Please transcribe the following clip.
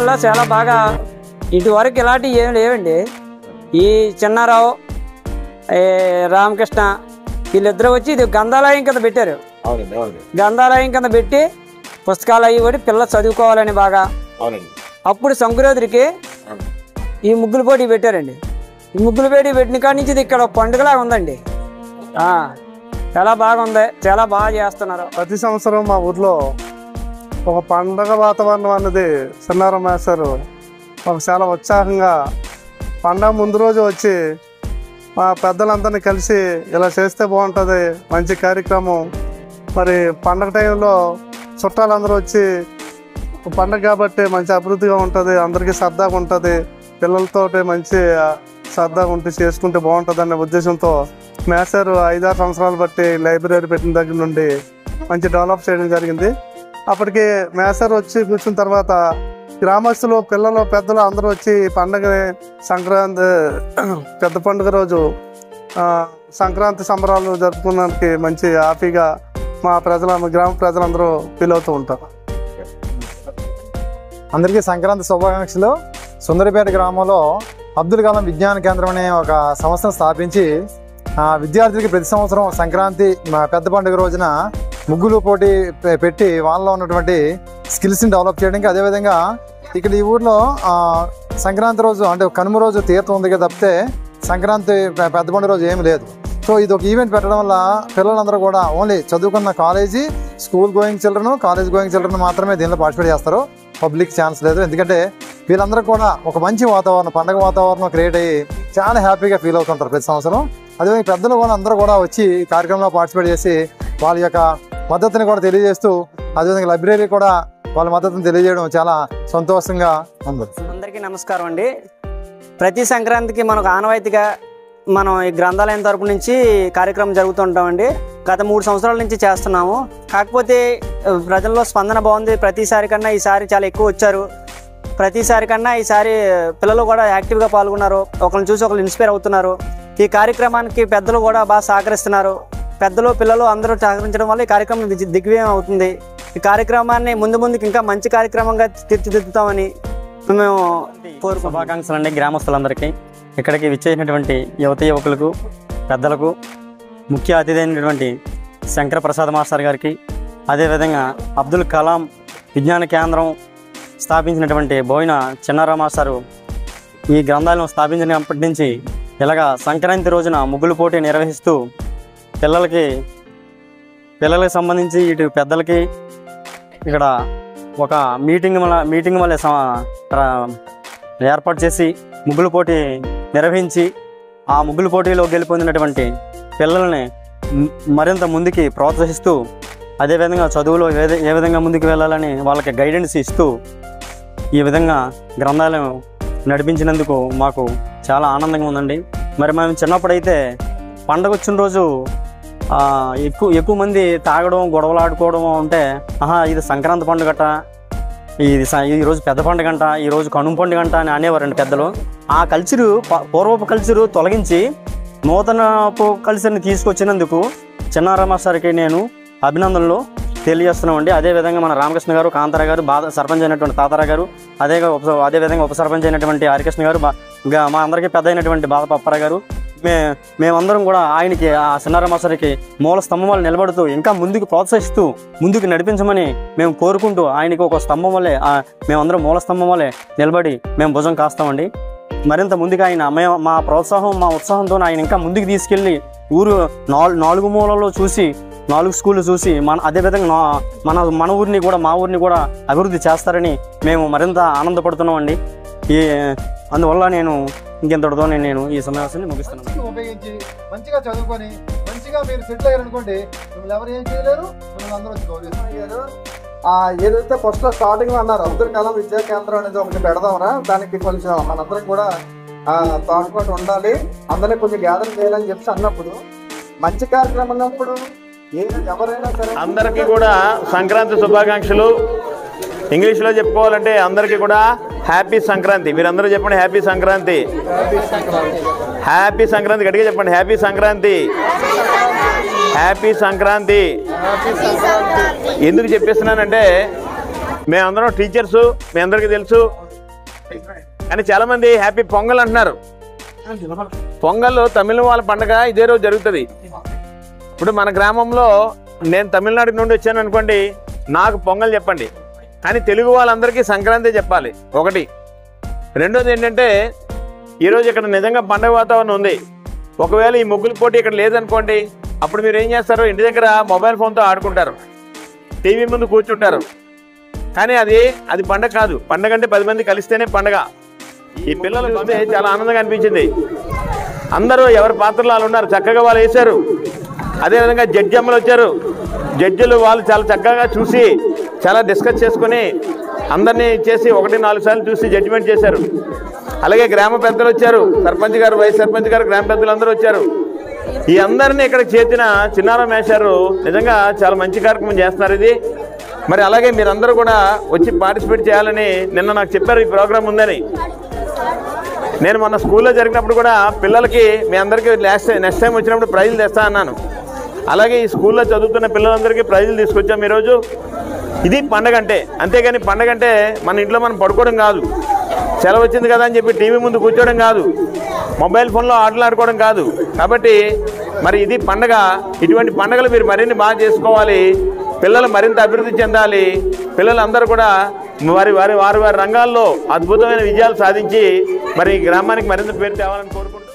వల్ల చాలా బాగా ఇటువరకు ఇలాంటివి ఏమి లేవండి. ఈ చిన్నారావు రామకృష్ణ వీళ్ళిద్దరూ వచ్చి ఇది గ్రంథాలయం కింద పెట్టారు. గ్రంథాలయం కింద పెట్టి పుస్తకాలు అవి కూడా పిల్లలు చదువుకోవాలని బాగా. అప్పుడు సంక్రాంతికి ఈ ముగ్గులు పోటీ పెట్టారండి. ఈ ముగ్గులు పోటీ పెట్టిన కాడి నుంచి ఇది ఇక్కడ పండుగలా ఉందండి. చాలా బాగుంది, చాలా బాగా చేస్తున్నారు. ప్రతి సంవత్సరం మా ఊర్లో ఒక పండగ వాతావరణం అన్నది చిన్నారావు మాస్టారు మాకు చాలా ఉత్సాహంగా పండగ ముందు రోజు వచ్చి మా పెద్దలందరినీ కలిసి ఇలా చేస్తే బాగుంటుంది, మంచి కార్యక్రమం. మరి పండగ టైంలో చుట్టాలందరూ వచ్చి పండగ కాబట్టి మంచి అభివృద్ధిగా ఉంటుంది, అందరికీ సరదాగా ఉంటుంది, పిల్లలతో మంచి సరదాగా ఉంటే చేసుకుంటే బాగుంటుంది అనే ఉద్దేశంతో మాస్టర్ 5-6 సంవత్సరాలు బట్టి లైబ్రరీ పెట్టిన దగ్గర నుండి మంచి డెవలప్ చేయడం జరిగింది. అప్పటికి మాస్టర్ వచ్చి కూర్చున్న తర్వాత గ్రామస్తులు, పిల్లలు, పెద్దలు అందరూ వచ్చి పండగ సంక్రాంతి పెద్ద పండుగ రోజు సంక్రాంతి సంబరాలు జరుపుకోవడానికి మంచి హ్యాపీగా మా గ్రామ ప్రజలందరూ ఫీల్ అవుతూ ఉంటారు. అందరికీ సంక్రాంతి శుభాకాంక్షలు. సుందరపేట గ్రామంలో అబ్దుల్ కలాం విజ్ఞాన కేంద్రం అనే ఒక సంస్థను స్థాపించి విద్యార్థులకి ప్రతి సంవత్సరం సంక్రాంతి పెద్ద పండుగ రోజున ముగ్గులు పోటీ పెట్టి వాళ్ళలో ఉన్నటువంటి స్కిల్స్ని డెవలప్ చేయడానికి, అదేవిధంగా ఇక్కడ ఈ ఊర్లో సంక్రాంతి రోజు అంటే కనుమ రోజు తీర్థం ఉంది కదా తప్పితే సంక్రాంతి పెద్ద పండుగ రోజు ఏమి లేదు. సో ఇది ఒక ఈవెంట్ పెట్టడం వల్ల పిల్లలందరూ కూడా ఓన్లీ చదువుకున్న college, school going children, college going children మాత్రమే దీనిలో పార్టిసిపేట్ చేస్తారు. పబ్లిక్ ఛాన్స్ లేదు. ఎందుకంటే వీళ్ళందరూ కూడా ఒక మంచి వాతావరణం, పండగ వాతావరణం క్రియేట్ అయ్యి చాలా హ్యాపీగా ఫీల్ అవుతుంటారు ప్రతి సంవత్సరం. అదేవిధంగా పెద్దలు కూడా అందరూ కూడా వచ్చి కార్యక్రమంలో పార్టిసిపేట్ చేసి వాళ్ళ యొక్క మద్దతుని కూడా తెలియజేస్తూ, అదేవిధంగా లైబ్రరీ కూడా వాళ్ళ మద్దతుని తెలియజేయడం చాలా సంతోషంగా ఉంది. అందరికీ నమస్కారం అండి. ప్రతి సంక్రాంతికి మనకు ఆనవాయితీగా మనం ఈ గ్రంథాలయం తరపు నుంచి కార్యక్రమం జరుగుతుంటామండి. గత 3 సంవత్సరాల నుంచి చేస్తున్నాము. కాకపోతే ప్రజల్లో స్పందన బాగుంది. ప్రతిసారి కన్నా ఈసారి చాలా ఎక్కువ వచ్చారు. ప్రతిసారి కన్నా ఈసారి పిల్లలు కూడా యాక్టివ్గా పాల్గొన్నారు. ఒకరిని చూసి ఒకరు ఇన్స్పైర్ అవుతున్నారు. ఈ కార్యక్రమానికి పెద్దలు కూడా బాగా సహకరిస్తున్నారు. పెద్దలు, పిల్లలు అందరూ సహకరించడం వల్ల ఈ కార్యక్రమం దిగ్విజయం అవుతుంది. ఈ కార్యక్రమాన్ని ముందుకు ఇంకా మంచి కార్యక్రమంగా తీర్చిదిద్దుతామని మేము శుభాకాంక్షలు అండి గ్రామస్తులందరికీ. ఇక్కడికి విచ్చేసినటువంటి యువకులకు, పెద్దలకు, ముఖ్య అతిథి అయినటువంటి శంకర ప్రసాద్ మాస్టర్ గారికి, అదేవిధంగా అబ్దుల్ కలాం విజ్ఞాన కేంద్రం స్థాపించినటువంటి బోయిన చిన్నారావు మాస్టారు ఈ గ్రంథాలయం స్థాపించినప్పటి నుంచి ఇలాగా సంక్రాంతి రోజున ముగ్గులు పోటీ నిర్వహిస్తూ పిల్లలకి సంబంధించి ఇటు పెద్దలకి ఇక్కడ ఒక మీటింగ్ వల్ల ఏర్పాటు చేసి ముగ్గులు పోటీ నిర్వహించి ఆ ముగ్గులు పోటీలో గెలుపొందినటువంటి పిల్లల్ని మరింత ముందుకి ప్రోత్సహిస్తూ, అదేవిధంగా చదువులో ఏ విధంగా ముందుకు వెళ్ళాలని వాళ్ళకి గైడెన్స్ ఇస్తూ ఈ విధంగా గ్రంథాలయం నడిపించినందుకు మాకు చాలా ఆనందంగా ఉందండి. మరి మేము చిన్నప్పుడైతే పండగ వచ్చిన రోజు ఎక్కువ మంది తాగడం, గొడవలు ఆడుకోవడం ఉంటే ఇది సంక్రాంతి పండుగట, ఈరోజు పెద్ద పండుగ అంట, ఈరోజు కనుమ పండుగ అంట అని అనేవారండి పెద్దలు. ఆ పూర్వపు కల్చరు తొలగించి నూతనపు కల్చర్ని తీసుకొచ్చినందుకు చిన్నారావు మాస్టర్కి నేను అభినందనలు తెలియజేస్తున్నామండి. అదేవిధంగా మన రామకృష్ణ గారు, కాంతారా గారు, సర్పంచ్ అయినటువంటి తాతారా గారు, అదేవిధంగా ఉప సర్పంచ్ అయినటువంటి హరికృష్ణ గారు, మా అందరికీ పెద్ద అయినటువంటి బాధపప్పారా గారు, మేమందరం కూడా ఆయనకి, ఆ చిన్నారావు మాస్టర్కి మూల స్తంభం వల్ల నిలబడుతూ ఇంకా ముందుకు ప్రోత్సహిస్తూ ముందుకు నడిపించమని మేము కోరుకుంటూ ఆయనకి ఒక స్తంభం వల్లే మేమందరం మూల స్తంభం వల్లే నిలబడి మేము భుజం కాస్తామండి. మరింత ముందుకు ఆయన మా ప్రోత్సాహం, మా ఉత్సాహంతో ఆయన ఇంకా ముందుకు తీసుకెళ్ళి ఊరు 4 మూలలో చూసి 4 స్కూళ్ళు చూసి అదేవిధంగా మన ఊరిని కూడా, మా ఊరిని కూడా అభివృద్ధి చేస్తారని మేము మరింత ఆనందపడుతున్నామండి. అందువల్ల నేను ఇంకెంతటితో నేను ఈ సమావేశాన్ని ముగిస్తున్నాను. ఉపయోగించి మంచిగా చదువుకొని మంచిగా మీరు సెటిల్ అయ్యారనుకోండి, మిమ్మల్ని ఎవరు ఏం చేయలేరు, మిమ్మల్ని అందరూ వచ్చి గౌరవిస్తారు. ఏదైతే ఫస్ట్ లో స్టార్టింగ్ లో అన్నారు అబ్దుల్ కలాం విద్యా కేంద్రం అనేది ఒకటి పెడదామరా, దానికి కొంచెం మనందరం కూడా తోడ్పాటు ఉండాలి, అందరినీ కొంచెం గ్యాదర్ చేయాలని చెప్పి అన్నప్పుడు, మంచి కార్యక్రమం అన్నప్పుడు ఎవరైనా సరే అందరికీ కూడా సంక్రాంతి శుభాకాంక్షలు. ఇంగ్లీష్లో చెప్పుకోవాలంటే అందరికీ కూడా హ్యాపీ సంక్రాంతి. మీరందరూ చెప్పండి హ్యాపీ సంక్రాంతి. హ్యాపీ సంక్రాంతి గట్టిగా చెప్పండి. హ్యాపీ సంక్రాంతి. హ్యాపీ సంక్రాంతి. ఎందుకు చెప్పేస్తున్నానంటే మేమందరం టీచర్సు, మీ అందరికీ తెలుసు కానీ చాలామంది హ్యాపీ పొంగల్ అంటున్నారు. పొంగల్ తమిళ వాళ్ళ పండగ ఇదే రోజు జరుగుతుంది. ఇప్పుడు మన గ్రామంలో నేను తమిళనాడు నుండి వచ్చాను అనుకోండి, నాకు పొంగల్ చెప్పండి, కానీ తెలుగు వాళ్ళందరికీ సంక్రాంతి చెప్పాలి. ఒకటి. రెండోది ఏంటంటే ఈరోజు ఇక్కడ నిజంగా పండగ వాతావరణం ఉంది. ఒకవేళ ఈ ముగ్గుల పోటీ ఇక్కడ లేదనుకోండి, అప్పుడు మీరు ఏం చేస్తారు? ఇంటి దగ్గర మొబైల్ ఫోన్తో ఆడుకుంటారు, టీవీ ముందు కూర్చుంటారు. కానీ అది పండగ కాదు. పండగ అంటే 10 మంది కలిస్తేనే పండగ. ఈ పిల్లలు చూస్తే చాలా ఆనందంగా అనిపించింది. అందరూ ఎవరి పాత్రలు వాళ్ళు ఉన్నారు, చక్కగా వాళ్ళు వేశారు. అదేవిధంగా జడ్జి అమ్మలు వచ్చారు. జడ్జిలు వాళ్ళు చాలా చక్కగా చూసి చాలా డిస్కస్ చేసుకొని అందరినీ చేసి 1-4 సార్లు చూసి జడ్జిమెంట్ చేశారు. అలాగే గ్రామ పెద్దలు వచ్చారు, సర్పంచ్ గారు, వైస్ సర్పంచ్ గారు, గ్రామ పెద్దలు అందరూ వచ్చారు. ఈ అందరినీ ఇక్కడ చేర్చిన చిన్నారాం మేషారు నిజంగా చాలా మంచి కార్యక్రమం చేస్తున్నారు ఇది. మరి అలాగే మీరందరూ కూడా వచ్చి పార్టిసిపేట్ చేయాలని నిన్న నాకు చెప్పారు, ఈ ప్రోగ్రాం ఉందని. నేను మొన్న స్కూల్లో జరిగినప్పుడు కూడా పిల్లలకి మీ అందరికీ నెక్స్ట్ టైం వచ్చినప్పుడు ప్రైజులు తెస్తా అన్నాను. అలాగే ఈ స్కూల్లో చదువుతున్న పిల్లలందరికీ ప్రైజులు తీసుకొచ్చాం ఈరోజు. ఇది పండగ అంటే. అంతేగాని పండగ అంటే మన ఇంట్లో మనం పడుకోవడం కాదు, సెలవు వచ్చింది కదా అని చెప్పి టీవీ ముందు కూర్చోవడం కాదు, మొబైల్ ఫోన్లో ఆటలు ఆడుకోవడం కాదు. కాబట్టి మరి ఇది పండగ. ఇటువంటి పండుగలు మీరు మరిన్ని బాగా చేసుకోవాలి, పిల్లలు మరింత అభివృద్ధి చెందాలి. పిల్లలందరూ కూడా వారి వారి వారి వారి రంగాల్లో అద్భుతమైన విజయాలు సాధించి మరి గ్రామానికి మరింత పేరు తేవాలని కోరుకుంటూ